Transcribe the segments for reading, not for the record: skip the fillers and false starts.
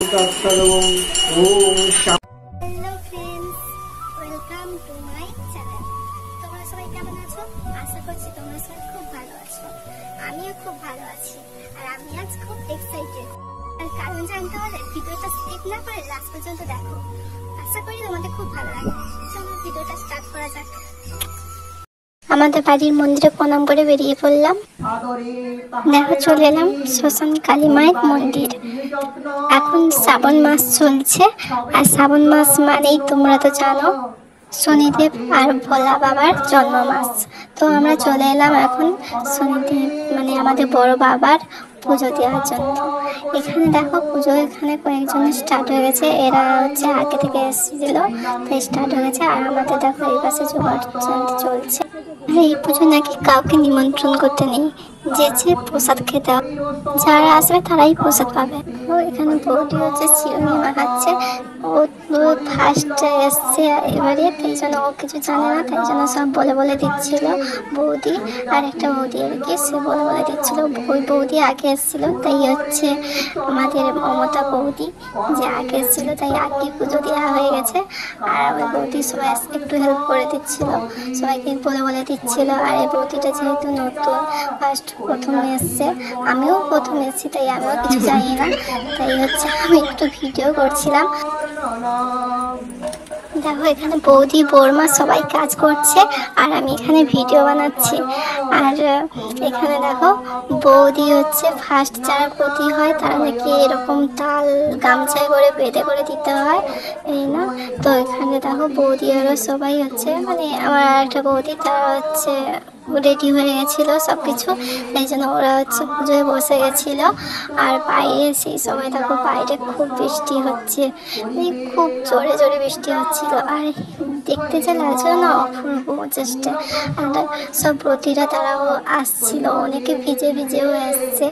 Hello friends, welcome to my channel. তোমরা সবাই কেমন আছো? আশা করছি তোমরা সবাই খুব ভালো আছো। আমিও খুব ভালো আছি, আর আমি আজ খুব এক্সাইটেড। আর কারণ জানতে হলে ভিডিওটা স্কিপ না করে লাস্ট পর্যন্ত দেখো। আশা করি তোমাদের খুব ভালো লাগবে। চলো ভিডিওটা স্টার্ট করা যাক। আমাদের বাড়ির মন্দিরে প্রণাম করে বেরিয়ে পড়লাম। দেখো চলে এলাম শ্মশান কালী মায়ের মন্দির। এখন শ্রাবণ মাস চলছে, আর শ্রাবণ মাস মানেই তোমরা তো জানো শনিদেব আর ভোলা বাবার জন্ম মাস। তো আমরা চলে এলাম এখন শনিদেব মানে আমাদের বড় বাবার পুজো দেওয়ার জন্য। এখানে দেখো পুজো এখানে কয়েকজন স্টার্ট হয়ে গেছে, এরা হচ্ছে আগে থেকে এসেছিল তাই স্টার্ট হয়ে গেছে। আর আমাদের দেখো এই পাশে জোগাড় চলছে। এই পুজো নাকি কাউকে নিমন্ত্রণ করতে নেই, যে প্রসাদ খেতে হবে, যারা আসবে তারাই প্রসাদ পাবে। ও এখানে বৌদি হচ্ছে চিরুনি মাখাচ্ছে। ও ফার্স্ট এসছে এবারে, তাই জন্য ও কিছু জানে না, তাই জন্য সব বলে বলে দিচ্ছিল বৌদি। আর একটা বৌদি আর কি সে বলে বলে দিচ্ছিল। ওই বৌদি আগে এসেছিল, তাই হচ্ছে আমাদের মমতা বৌদি যে আগে এসেছিল, তাই আগে পুজো দেওয়া হয়ে গেছে। আর ওই বৌদি সবাই একটু হেল্প করে দিচ্ছিল, সবাইকে বলে বলে দিচ্ছিল। আর এই বৌদিটা যেহেতু নতুন প্রথম এসছে, আমিও প্রথম এসেছি, তাই আমিও কিছু জানি না, তাই হচ্ছে আমি একটু ভিডিও করছিলাম। দেখো এখানে বৌদি বৌমা সবাই কাজ করছে, আর আমি এখানে ভিডিও বানাচ্ছি। আর এখানে দেখো বৌদি হচ্ছে ফার্স্ট যারা প্রতি হয় তারা নাকি এরকম তাল গামছায় করে বেঁধে করে দিতে হয়, এই না। তো এখানে দেখো বৌদি আরও সবাই হচ্ছে মানে আমার একটা বৌদি তারা হচ্ছে রেডি হয়ে গেছিলো সব কিছু, এই জন্য ওরা হচ্ছে পুজোয় বসে গেছিলো। আর বাইরে সেই সময় দেখো বাইরে খুব বৃষ্টি হচ্ছে, খুব জোরে জোরে বৃষ্টি হচ্ছিল। আর দেখতে যা লাগছিল না অপূর্ব চেষ্টা। আর সব ব্রতীরা তারাও আসছিল, অনেকে ভিজে ভিজেও এসছে।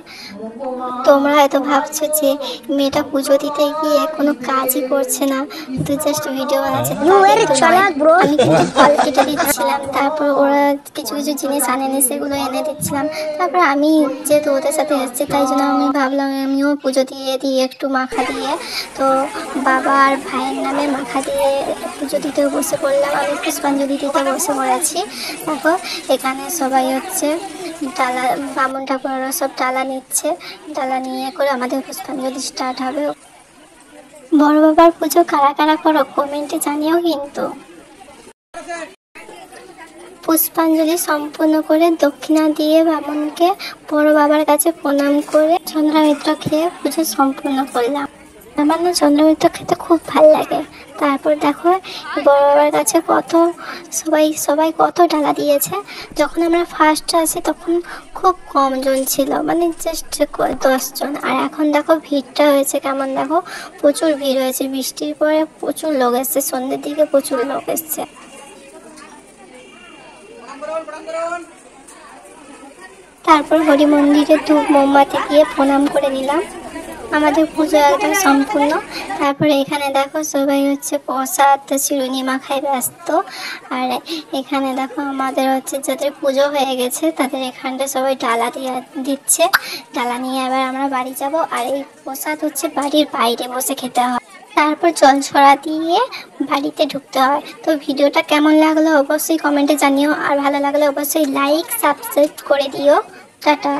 তোমরা হয়তো ভাবছো যে মেয়েটা পুজো দিতে গিয়ে কোনো কাজই করছে না, তো জাস্ট ভিডিও বানাচ্ছে। আমি কিন্তু ফল কেটে দিচ্ছিলাম, তারপর ওরা কিছু কিছু জিনিস আনেনি সেগুলো এনে দিচ্ছিলাম। তারপর আমি যেহেতু ওদের সাথে এসেছি তাই জন্য আমি ভাবলাম আমিও পুজো দিয়ে দিই একটু মাখা দিয়ে। তো বাবা আর ভাইয়ের নামে মাখা দিয়ে পুজো দিতেও বসে পড়লাম। আমি পুষ্পাঞ্জলি দিতে বসে পড়েছি। দেখো এখানে সবাই হচ্ছে ডালা, বামুন ঠাকুররা সব ডালা নিচ্ছে, ডালা নিয়ে করে আমাদের পুষ্পাঞ্জলি স্টার্ট হবে। বড় বাবার পুজো কারা কারা করো কমেন্টে জানিও কিন্তু। পুষ্পাঞ্জলি সম্পূর্ণ করে দক্ষিণা দিয়ে বামুনকে বড় বাবার কাছে প্রণাম করে চন্দ্রামিত্র খেয়ে পুজো সম্পূর্ণ করলাম। আমার না চন্দ্রামিত্র খেতে খুব ভালো লাগে। তারপর দেখো বড় বাবার কাছে কত সবাই কত ডালা দিয়েছে। যখন আমরা ফার্স্ট আসি তখন খুব কম জন ছিল, মানে জাস্ট 10 জন। আর এখন দেখো ভিড়টা হয়েছে কেমন, দেখো প্রচুর ভিড় হয়েছে, বৃষ্টির পরে প্রচুর লোক এসছে, সন্ধ্যের দিকে প্রচুর লোক এসছে। তারপর হরি মন্দিরে ধূপ মোমবাতি দিয়ে প্রণাম করে নিলাম। আমাদের পুজো একদম সম্পূর্ণ। তারপরে এখানে দেখো সবাই হচ্ছে প্রসাদ চিরুনি মাখায় ব্যস্ত। আর এখানে দেখো আমাদের হচ্ছে যাদের পুজো হয়ে গেছে তাদের এখানটা সবাই ডালা দিয়ে দিচ্ছে। ডালা নিয়ে এবার আমরা বাড়ি যাব। আর এই প্রসাদ হচ্ছে বাড়ির বাইরে বসে খেতে হয়, তারপর জল ছড়া দিয়ে বাড়িতে ঢুকতে হয়। তো ভিডিওটা কেমন লাগলো অবশ্যই কমেন্টে জানিও, আর ভালো লাগলে অবশ্যই লাইক সাবস্ক্রাইব করে দিও। টাটা।